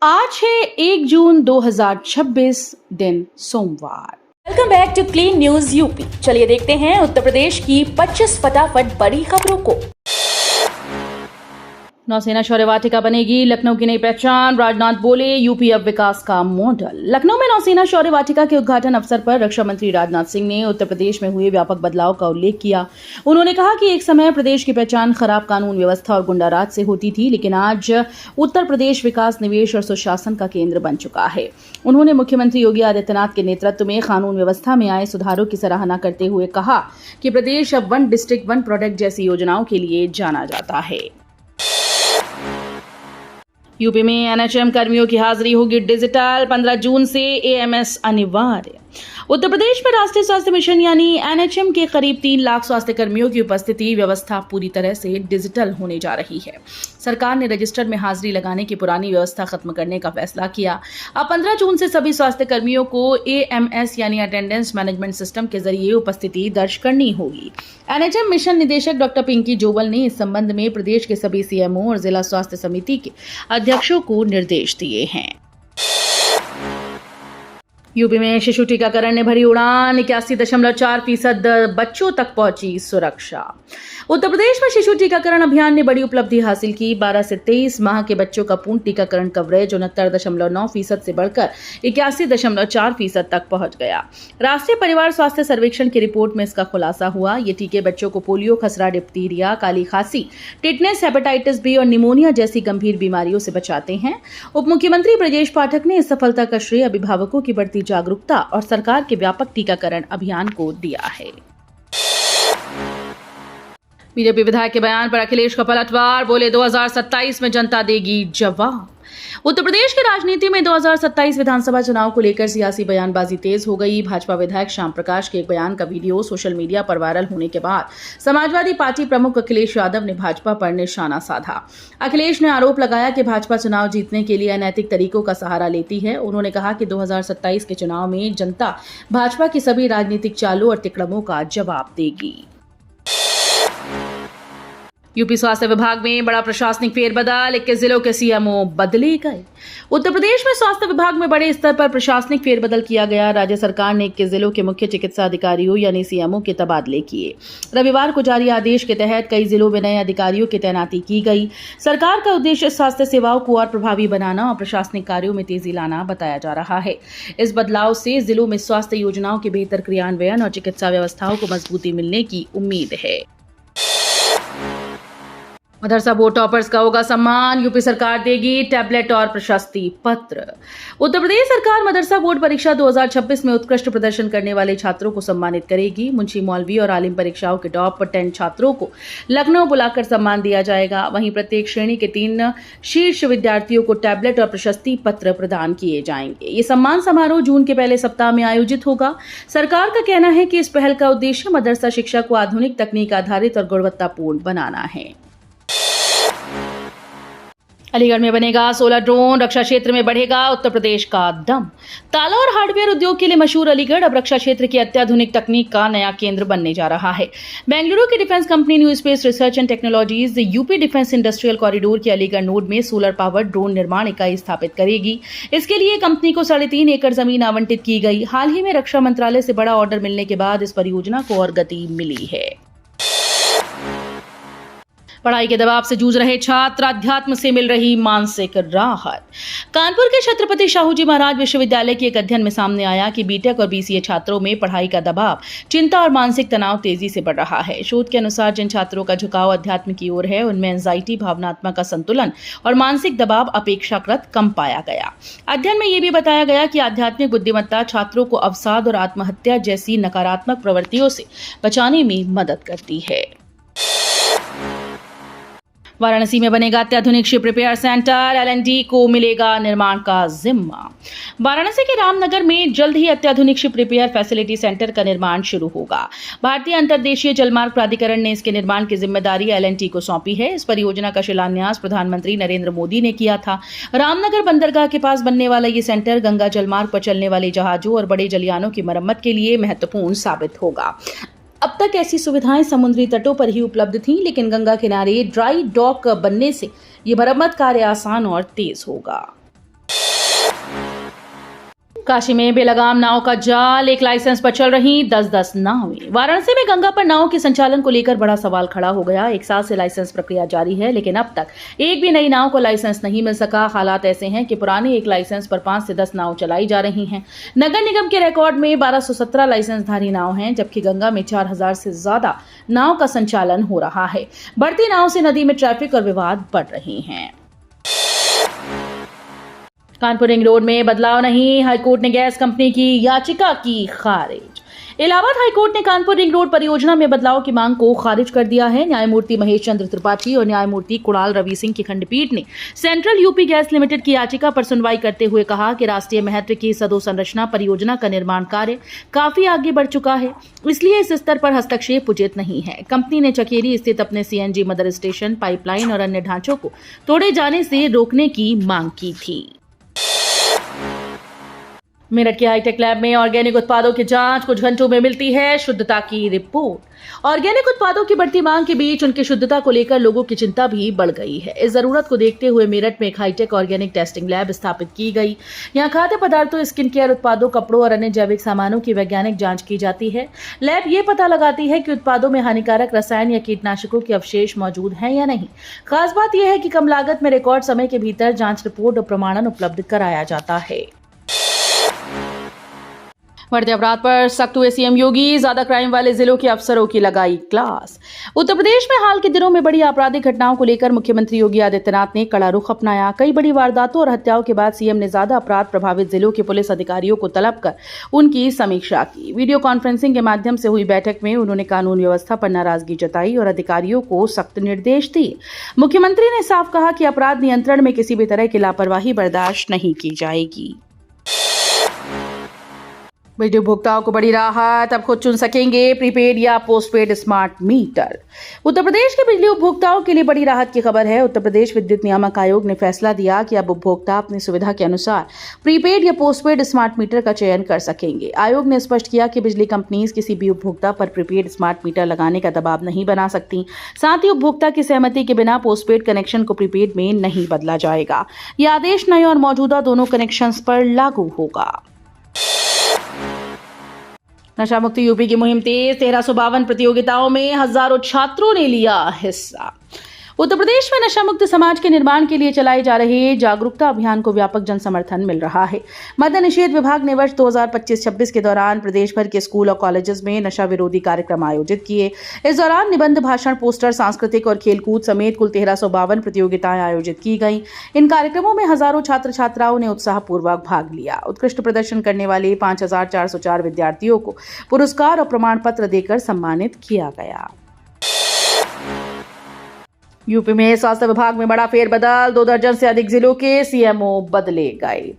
आज है 1 जून 2026 दिन सोमवार। Welcome back to clean news UP. चलिए देखते हैं उत्तर प्रदेश की 25 फटाफट बड़ी खबरों को। नौसेना शौर्य वाटिका बनेगी लखनऊ की नई पहचान, राजनाथ बोले यूपी अब विकास का मॉडल। लखनऊ में नौसेना शौर्य वाटिका के उद्घाटन अवसर पर रक्षा मंत्री राजनाथ सिंह ने उत्तर प्रदेश में हुए व्यापक बदलाव का उल्लेख किया। उन्होंने कहा कि एक समय प्रदेश की पहचान खराब कानून व्यवस्था और गुंडाराज से होती थी, लेकिन आज उत्तर प्रदेश विकास, निवेश और सुशासन का केंद्र बन चुका है। उन्होंने मुख्यमंत्री योगी आदित्यनाथ के नेतृत्व में कानून व्यवस्था में आए सुधारों की सराहना करते हुए कहा कि प्रदेश अब 1 डिस्ट्रिक्ट 1 प्रोडक्ट जैसी योजनाओं के लिए जाना जाता है। यूपी में एनएचएम कर्मियों की हाजिरी होगी डिजिटल, 15 जून से एएमएस अनिवार्य। उत्तर प्रदेश में राष्ट्रीय स्वास्थ्य मिशन यानी एनएचएम के करीब 3 लाख स्वास्थ्य कर्मियों की उपस्थिति व्यवस्था पूरी तरह से डिजिटल होने जा रही है। सरकार ने रजिस्टर में हाजिरी लगाने की पुरानी व्यवस्था खत्म करने का फैसला किया। अब 15 जून से सभी स्वास्थ्य कर्मियों को एएमएस यानी अटेंडेंस मैनेजमेंट सिस्टम के जरिए उपस्थिति दर्ज करनी होगी। एनएचएम मिशन निदेशक डॉक्टर पिंकी जोवल ने इस संबंध में प्रदेश के सभी सीएमओ और जिला स्वास्थ्य समिति के अध्यक्षों को निर्देश दिए हैं। यूपी में शिशु टीकाकरण ने भरी उड़ान, 81.4% बच्चों तक पहुंची सुरक्षा। उत्तर प्रदेश में शिशु टीकाकरण अभियान ने बड़ी उपलब्धि हासिल की। 12 से 23 माह के बच्चों का पूर्ण टीकाकरण कवरेज 69.9% से बढ़कर 81.4% तक पहुंच गया। राष्ट्रीय परिवार स्वास्थ्य सर्वेक्षण की रिपोर्ट में इसका खुलासा हुआ। ये टीके बच्चों को पोलियो, खसरा, डिप्थीरिया, काली खांसी, टिटनेस, हेपेटाइटिस बी और निमोनिया जैसी गंभीर बीमारियों से बचाते हैं। उप मुख्यमंत्री ब्रजेश पाठक ने इस सफलता का श्रेय अभिभावकों की बढ़ती जागरूकता और सरकार के व्यापक टीकाकरण अभियान को दिया है। बीजेपी विधायक के बयान पर अखिलेश का पलटवार, बोले 2027 में जनता देगी जवाब। उत्तर प्रदेश की राजनीति में 2027 विधानसभा चुनाव को लेकर सियासी बयानबाजी तेज हो गई। भाजपा विधायक श्याम प्रकाश के एक बयान का वीडियो सोशल मीडिया पर वायरल होने के बाद समाजवादी पार्टी प्रमुख अखिलेश यादव ने भाजपा पर निशाना साधा। अखिलेश ने आरोप लगाया कि भाजपा चुनाव जीतने के लिए अनैतिक तरीकों का सहारा लेती है। उन्होंने कहा कि 2027 के चुनाव में जनता भाजपा की सभी राजनीतिक चालों और तिकड़मों का जवाब देगी। यूपी स्वास्थ्य विभाग में बड़ा प्रशासनिक फेरबदल, 21 जिलों के सीएमओ बदले गए। उत्तर प्रदेश में स्वास्थ्य विभाग में बड़े स्तर पर प्रशासनिक फेरबदल किया गया। राज्य सरकार ने 21 जिलों के मुख्य चिकित्सा अधिकारियों यानी सीएमओ के तबादले किए। रविवार को जारी आदेश के तहत कई जिलों में नए अधिकारियों की तैनाती की गई। सरकार का उद्देश्य स्वास्थ्य सेवाओं को और प्रभावी बनाना और प्रशासनिक कार्यों में तेजी लाना बताया जा रहा है। इस बदलाव से जिलों में स्वास्थ्य योजनाओं के बेहतर क्रियान्वयन और चिकित्सा व्यवस्थाओं को मजबूती मिलने की उम्मीद है। मदरसा बोर्ड टॉपर्स का होगा सम्मान, यूपी सरकार देगी टैबलेट और प्रशस्ति पत्र। उत्तर प्रदेश सरकार मदरसा बोर्ड परीक्षा 2026 में उत्कृष्ट प्रदर्शन करने वाले छात्रों को सम्मानित करेगी। मुंशी मौलवी और आलिम परीक्षाओं के टॉप 10 छात्रों को लखनऊ बुलाकर सम्मान दिया जाएगा। वहीं प्रत्येक श्रेणी के 3 शीर्ष विद्यार्थियों को टैबलेट और प्रशस्ति पत्र प्रदान किए जाएंगे। ये सम्मान समारोह जून के पहले सप्ताह में आयोजित होगा। सरकार का कहना है कि इस पहल का उद्देश्य मदरसा शिक्षा को आधुनिक तकनीक आधारित और गुणवत्तापूर्ण बनाना है। अलीगढ़ में बनेगा 16 ड्रोन, रक्षा क्षेत्र में बढ़ेगा उत्तर प्रदेश का दम। ताला और हार्डवेयर उद्योग के लिए मशहूर अलीगढ़ अब रक्षा क्षेत्र की अत्याधुनिक तकनीक का नया केंद्र बनने जा रहा है। बेंगलुरु की defence company new space research and technologies UP defence industrial corridor के अलीगढ़ नोड में सोलर पावर ड्रोन निर्माण इकाई स्थापित करेगी। इसके लिए कंपनी को 3.5 एकड़ जमीन आवंटित की गई। हाल ही में रक्षा मंत्रालय से बड़ा ऑर्डर मिलने के बाद इस परियोजना को और गति मिली है। पढ़ाई के दबाव से जूझ रहे छात्र, अध्यात्म से मिल रही मानसिक राहत। कानपुर के छत्रपति शाहूजी महाराज विश्वविद्यालय के एक अध्ययन में सामने आया कि बीटेक और बीसीए छात्रों में पढ़ाई का दबाव, चिंता और मानसिक तनाव तेजी से बढ़ रहा है। शोध के अनुसार जिन छात्रों का झुकाव अध्यात्म की ओर है, उनमें एंजाइटी, भावनात्मक असंतुलन और मानसिक दबाव अपेक्षाकृत कम पाया गया। अध्ययन में यह भी बताया गया कि आध्यात्मिक बुद्धिमत्ता छात्रों को अवसाद और आत्महत्या जैसी नकारात्मक प्रवृत्तियों से बचाने में मदद करती है। वाराणसी में बनेगा अत्याधुनिक शिप रिपेयर सेंटर, एल&टी को मिलेगा निर्माण का जिम्मा। वाराणसी के रामनगर में जल्द ही अत्याधुनिक शिप रिपेयर फैसिलिटी सेंटर का निर्माण शुरू होगा। भारतीय अंतर्देशीय जलमार्ग प्राधिकरण ने इसके निर्माण की जिम्मेदारी एल&टी को सौंपी है। इस परियोजना का शिलान्यास प्रधानमंत्री नरेंद्र मोदी ने किया था। रामनगर बंदरगाह के पास बनने वाला ये सेंटर गंगा जलमार्ग पर चलने वाले जहाजों और बड़े जलयानों की मरम्मत के लिए महत्वपूर्ण साबित होगा। अब तक ऐसी सुविधाएं समुद्री तटों पर ही उपलब्ध थीं, लेकिन गंगा किनारे ड्राई डॉक बनने से ये मरम्मत कार्य आसान और तेज होगा। काशी में बेलगाम नाव का जाल, एक लाइसेंस पर चल रही 10-10 नावें। वाराणसी में गंगा पर नाव के संचालन को लेकर बड़ा सवाल खड़ा हो गया। एक साल से लाइसेंस प्रक्रिया जारी है, लेकिन अब तक एक भी नई नाव को लाइसेंस नहीं मिल सका। हालात ऐसे हैं कि पुराने एक लाइसेंस पर 5 से 10 नाव चलाई जा रही हैं। नगर निगम के रिकॉर्ड में 1217 लाइसेंसधारी नाव हैं, जबकि गंगा में 4000 से ज्यादा नाव का संचालन हो रहा है। बढ़ती नाव से नदी में ट्रैफिक और विवाद बढ़ रहे हैं। कानपुर रिंग रोड में बदलाव नहीं, हाईकोर्ट ने गैस कंपनी की याचिका की खारिज। इलाहाबाद हाईकोर्ट ने कानपुर रिंग रोड परियोजना में बदलाव की मांग को खारिज कर दिया है। न्यायमूर्ति महेश चंद्र त्रिपाठी और न्यायमूर्ति कुणाल रवि सिंह की खंडपीठ ने सेंट्रल यूपी गैस लिमिटेड की याचिका पर सुनवाई करते हुए कहा कि राष्ट्रीय महत्व की इस अधोसंरचना परियोजना का निर्माण कार्य काफी आगे बढ़ चुका है, इसलिए इस स्तर पर हस्तक्षेप उचित नहीं है। कंपनी ने चकेरी स्थित अपने सीएनजी मदर स्टेशन, पाइपलाइन और अन्य ढांचों को तोड़े जाने से रोकने की मांग की थी। मेरठ के हाईटेक लैब में ऑर्गेनिक उत्पादों की जांच, कुछ घंटों में मिलती है शुद्धता की रिपोर्ट। ऑर्गेनिक उत्पादों की बढ़ती मांग के बीच उनकी शुद्धता को लेकर लोगों की चिंता भी बढ़ गई है। इस जरूरत को देखते हुए मेरठ में एक हाईटेक ऑर्गेनिक टेस्टिंग लैब स्थापित की गई। यहाँ खाद्य पदार्थों, स्किन केयर उत्पादों, कपड़ों और अन्य जैविक सामानों की वैज्ञानिक जांच की जाती है। लैब ये पता लगाती है कि उत्पादों में हानिकारक रसायन या कीटनाशकों के अवशेष मौजूद हैं या नहीं। खास बात यह है कि कम लागत में रिकॉर्ड समय के भीतर जांच रिपोर्ट और प्रमाणन उपलब्ध कराया जाता है। बढ़ते अपराध पर सख्त हुए सीएम योगी, ज्यादा क्राइम वाले जिलों के अफसरों की लगाई क्लास। उत्तर प्रदेश में हाल के दिनों में बड़ी आपराधिक घटनाओं को लेकर मुख्यमंत्री योगी आदित्यनाथ ने कड़ा रुख अपनाया। कई बड़ी वारदातों और हत्याओं के बाद सीएम ने ज्यादा अपराध प्रभावित जिलों के पुलिस अधिकारियों को तलब कर उनकी समीक्षा की। वीडियो कॉन्फ्रेंसिंग के माध्यम से हुई बैठक में उन्होंने कानून व्यवस्था पर नाराजगी जताई और अधिकारियों को सख्त निर्देश दिए। मुख्यमंत्री ने साफ कहा कि अपराध नियंत्रण में किसी भी तरह की लापरवाही बर्दाश्त नहीं की जाएगी। बिजली उपभोक्ताओं को बड़ी राहत, अब खुद चुन सकेंगे प्रीपेड या postpaid smart meter. Uttar Pradesh के बिजली उपभोक्ताओं के लिए बड़ी राहत की खबर है। उत्तर प्रदेश विद्युत नियामक आयोग ने फैसला दिया कि अब उपभोक्ता अपनी सुविधा के अनुसार प्रीपेड या पोस्टपेड स्मार्ट मीटर का चयन कर सकेंगे। आयोग ने स्पष्ट किया कि बिजली कंपनीज किसी भी उपभोक्ता पर प्रीपेड स्मार्ट मीटर लगाने का दबाव नहीं बना सकती। साथ ही उपभोक्ता की सहमति के बिना पोस्टपेड कनेक्शन को प्रीपेड में नहीं बदला जाएगा। यह आदेश नए और मौजूदा दोनों कनेक्शंस पर लागू होगा। नशा मुक्ति यूपी की मुहिम तेज, 1352 प्रतियोगिताओं में हजारों छात्रों ने लिया हिस्सा। उत्तर प्रदेश में नशा मुक्त समाज के निर्माण के लिए चलाए जा रहे जागरूकता अभियान को व्यापक जन समर्थन मिल रहा है। मद्य निषेध विभाग ने वर्ष 2025-26 के दौरान प्रदेश भर के स्कूल और कॉलेजेस में नशा विरोधी कार्यक्रम आयोजित किए। इस दौरान निबंध, भाषण, पोस्टर, सांस्कृतिक और खेलकूद समेत कुल 1352 प्रतियोगिताएं आयोजित की गई। इन कार्यक्रमों में हजारों छात्र छात्राओं ने उत्साहपूर्वक भाग लिया। उत्कृष्ट प्रदर्शन करने वाले 5404 विद्यार्थियों को पुरस्कार और प्रमाण पत्र देकर सम्मानित किया गया। यूपी में स्वास्थ्य विभाग में बड़ा फेरबदल, 2 दर्जन से अधिक जिलों के सीएमओ बदले गए।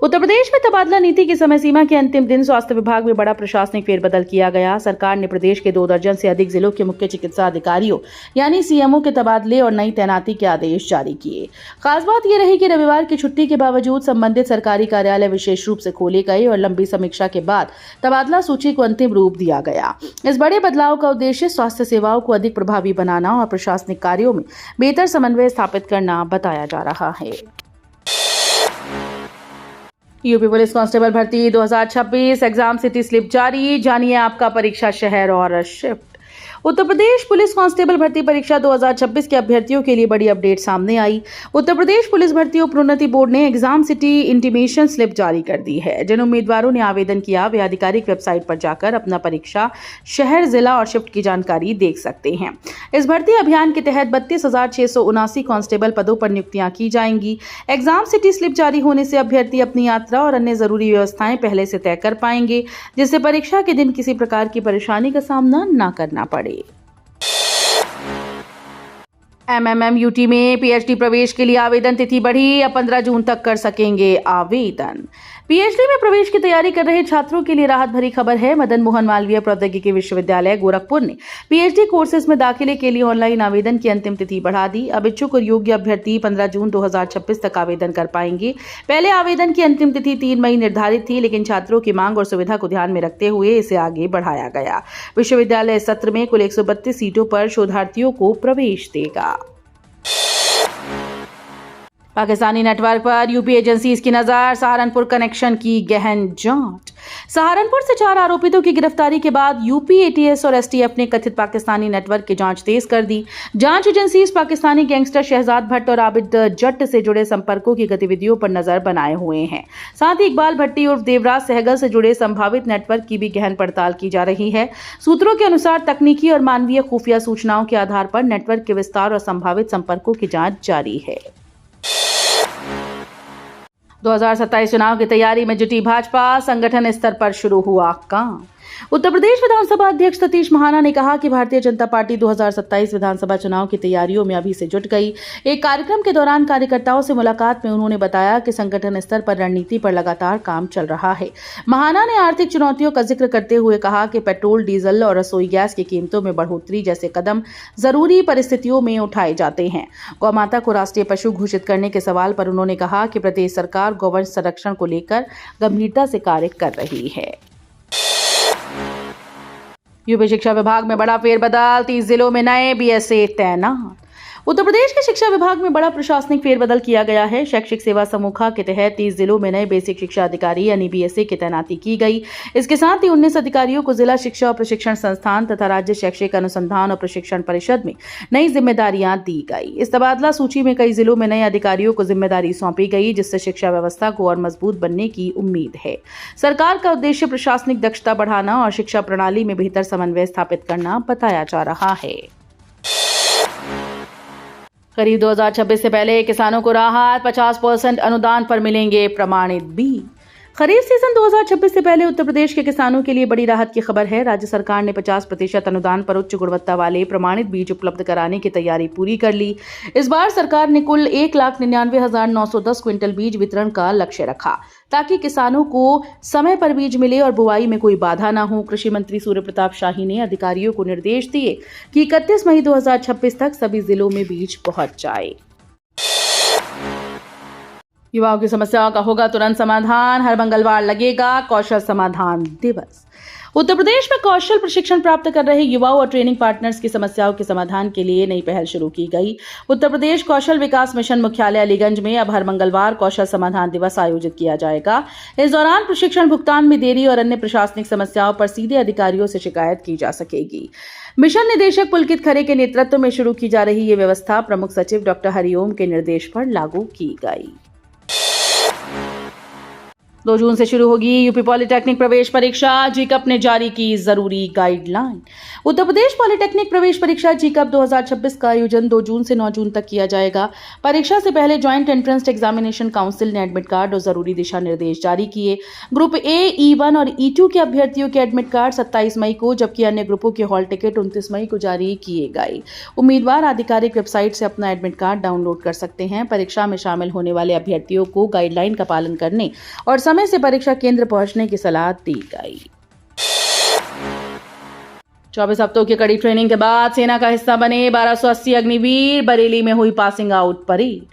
उत्तर प्रदेश में तबादला नीति की समय सीमा के अंतिम दिन स्वास्थ्य विभाग में बड़ा प्रशासनिक फेरबदल किया गया। सरकार ने प्रदेश के 2 दर्जन से अधिक जिलों के मुख्य चिकित्सा अधिकारियों यानी सीएमओ के तबादले और नई तैनाती के आदेश जारी किए। खास बात यह रही कि रविवार की छुट्टी के बावजूद संबंधित सरकारी कार्यालय विशेष रूप से खोले गए और लंबी समीक्षा के बाद तबादला सूची को अंतिम रूप दिया गया। इस बड़े बदलाव का उद्देश्य स्वास्थ्य सेवाओं को अधिक प्रभावी बनाना और प्रशासनिक कार्यों में बेहतर समन्वय स्थापित करना बताया जा रहा है। यूपी पुलिस कांस्टेबल भर्ती 2026 एग्जाम सिटी स्लिप जारी, जानिए आपका परीक्षा शहर और shift. Uttar Pradesh police constable भर्ती परीक्षा 2026 के अभ्यर्थियों के लिए बड़ी अपडेट सामने आई। उत्तर प्रदेश पुलिस भर्ती और प्रोन्नति बोर्ड ने एग्जाम सिटी इंटीमेशन स्लिप जारी कर दी है। जिन उम्मीदवारों ने आवेदन किया वे आधिकारिक वेबसाइट पर जाकर अपना परीक्षा शहर, जिला और शिफ्ट की जानकारी देख सकते हैं। इस भर्ती अभियान के तहत 32,679 कांस्टेबल पदों पर नियुक्तियां की जाएंगी। एग्जाम सिटी स्लिप जारी होने से अभ्यर्थी अपनी यात्रा और अन्य जरूरी व्यवस्थाएं पहले से तय कर पाएंगे, जिससे परीक्षा के दिन किसी प्रकार की परेशानी का सामना न करना पड़े। MMMUT में PhD प्रवेश के लिए आवेदन तिथि बढ़ी, अब 15 जून तक कर सकेंगे आवेदन। PhD में प्रवेश की तैयारी कर रहे छात्रों के लिए राहत भरी खबर है। मदन मोहन मालवीय प्रौद्योगिकी विश्वविद्यालय गोरखपुर ने PhD कोर्सेज में दाखिले के लिए ऑनलाइन आवेदन की अंतिम तिथि बढ़ा दी। अब इच्छुक और योग्य अभ्यर्थी 15 जून 2026 तक आवेदन कर पाएंगे। पहले आवेदन की अंतिम तिथि 3 मई निर्धारित थी, लेकिन छात्रों की मांग और सुविधा को ध्यान में रखते हुए इसे आगे बढ़ाया गया। विश्वविद्यालय इस सत्र में कुल 132 सीटों पर शोधार्थियों को प्रवेश देगा। पाकिस्तानी नेटवर्क पर यूपी एजेंसीज की नजर, सहारनपुर कनेक्शन की गहन जांच। सहारनपुर से 4 आरोपितों की गिरफ्तारी के बाद यूपी एटीएस और एसटीएफ ने कथित पाकिस्तानी नेटवर्क की जांच तेज कर दी। जांच एजेंसीज पाकिस्तानी गैंगस्टर शहजाद भट्ट और आबिद जट्ट से जुड़े संपर्कों की गतिविधियों पर नजर बनाए हुए हैं। साथ ही इकबाल भट्टी उर्फ देवराज सहगल से जुड़े संभावित नेटवर्क की भी गहन पड़ताल की जा रही है। सूत्रों के अनुसार तकनीकी और मानवीय खुफिया सूचनाओं के आधार पर नेटवर्क के विस्तार और संभावित संपर्कों की जांच जारी है। 2027 चुनाव की तैयारी में जुटी भाजपा, संगठन स्तर पर शुरू हुआ काम। उत्तर प्रदेश विधानसभा अध्यक्ष सतीश महाना ने कहा कि भारतीय जनता पार्टी 2027 विधानसभा चुनाव की तैयारियों में अभी से जुट गई। एक कार्यक्रम के दौरान कार्यकर्ताओं से मुलाकात में उन्होंने बताया कि संगठन स्तर पर रणनीति पर लगातार काम चल रहा है। महाना ने आर्थिक चुनौतियों का जिक्र करते हुए कहा कि पेट्रोल, डीजल और रसोई गैस की कीमतों में बढ़ोतरी जैसे कदम जरूरी परिस्थितियों में उठाए जाते हैं। गौ माता को राष्ट्रीय पशु घोषित करने के सवाल पर उन्होंने कहा कि प्रदेश सरकार गौवंश संरक्षण को लेकर गंभीरता से कार्य कर रही है। यूपी शिक्षा विभाग में बड़ा फेरबदल, 30 जिलों में नए बीएसए तैनात। उत्तर प्रदेश के शिक्षा विभाग में बड़ा प्रशासनिक फेरबदल किया गया है। शैक्षिक सेवा समूह के तहत 30 जिलों में नए बेसिक शिक्षा अधिकारी यानी बीएसए की तैनाती की गई। इसके साथ ही 19 अधिकारियों को जिला शिक्षा और प्रशिक्षण संस्थान तथा राज्य शैक्षिक अनुसंधान और प्रशिक्षण परिषद में नई जिम्मेदारियां दी गई। इस तबादला सूची में कई जिलों में नए अधिकारियों को जिम्मेदारी सौंपी गई, जिससे शिक्षा व्यवस्था को और मजबूत बनने की उम्मीद है। सरकार का उद्देश्य प्रशासनिक दक्षता बढ़ाना और शिक्षा प्रणाली में बेहतर समन्वय स्थापित करना बताया जा रहा है। करीब 2026 से पहले किसानों को राहत, 50% अनुदान पर मिलेंगे प्रमाणित बीज। खरीफ सीजन 2026 से पहले उत्तर प्रदेश के किसानों के लिए बड़ी राहत की खबर है। राज्य सरकार ने 50% अनुदान पर उच्च गुणवत्ता वाले प्रमाणित बीज उपलब्ध कराने की तैयारी पूरी कर ली। इस बार सरकार ने कुल 1,99,910 क्विंटल बीज वितरण का लक्ष्य रखा, ताकि किसानों को समय पर बीज मिले और बुआई में कोई बाधा न हो। कृषि मंत्री सूर्य प्रताप शाही ने अधिकारियों को निर्देश दिए कि 31 मई 2026 तक सभी जिलों में बीज पहुंच जाए। युवाओं की समस्याओं का होगा तुरंत समाधान, हर मंगलवार लगेगा कौशल समाधान दिवस। उत्तर प्रदेश में कौशल प्रशिक्षण प्राप्त कर रहे युवाओं और ट्रेनिंग पार्टनर्स की समस्याओं के समाधान के लिए नई पहल शुरू की गई। उत्तर प्रदेश कौशल विकास मिशन मुख्यालय अलीगंज में अब हर मंगलवार कौशल समाधान दिवस आयोजित किया जाएगा। इस दौरान प्रशिक्षण भुगतान में देरी और अन्य प्रशासनिक समस्याओं पर सीधे अधिकारियों से शिकायत की जा सकेगी। मिशन निदेशक पुलकित खरे के नेतृत्व में शुरू की जा रही ये व्यवस्था प्रमुख सचिव डॉक्टर हरिओम के निर्देश पर लागू की गई। 2 जून से शुरू होगी यूपी पॉलिटेक्निक प्रवेश परीक्षा, जीकप ने जारी की जरूरी गाइडलाइन। उत्तर प्रदेश पॉलिटेक्निक प्रवेश परीक्षा जीकप 2026 का आयोजन 2 जून से 9 जून तक किया जाएगा। परीक्षा से पहले ज्वाइंट एंट्रेंस एग्जामिनेशन काउंसिल ने एडमिट कार्ड और जरूरी दिशा निर्देश जारी किए। ग्रुप ए, E1 और E2 के अभ्यर्थियों के एडमिट कार्ड 27 मई को, जबकि अन्य ग्रुपों के हॉल टिकट 29 मई को जारी किए गए। उम्मीदवार आधिकारिक वेबसाइट से अपना एडमिट कार्ड डाउनलोड कर सकते हैं। परीक्षा में शामिल होने वाले अभ्यर्थियों को गाइडलाइन का पालन करने और समय से परीक्षा केंद्र पहुंचने की सलाह दी गई। 24 हफ्तों की कड़ी ट्रेनिंग के बाद सेना का हिस्सा बने 1280 अग्निवीर, बरेली में हुई पासिंग आउट परेड।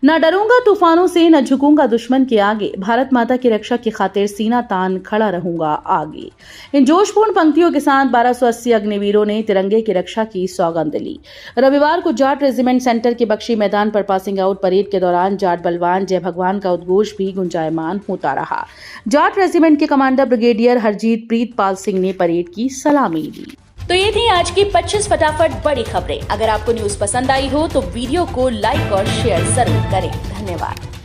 न डरूंगा तूफानों से, न झुकूंगा दुश्मन के आगे, भारत माता की रक्षा की खातिर सीना तान खड़ा रहूंगा आगे। इन जोशपूर्ण पंक्तियों के साथ 1280 अग्निवीरों ने तिरंगे की रक्षा की सौगंध ली। रविवार को जाट रेजिमेंट सेंटर के बख्शी मैदान पर पासिंग आउट परेड के दौरान जाट बलवान जय भगवान का उद्घोष भी गुंजायमान होता रहा। जाट रेजिमेंट के कमांडर ब्रिगेडियर हरजीत प्रीत पाल सिंह ने परेड की सलामी ली। तो ये थी आज की 25 फटाफट बड़ी खबरें। अगर आपको न्यूज पसंद आई हो तो वीडियो को लाइक और शेयर जरूर करें। धन्यवाद।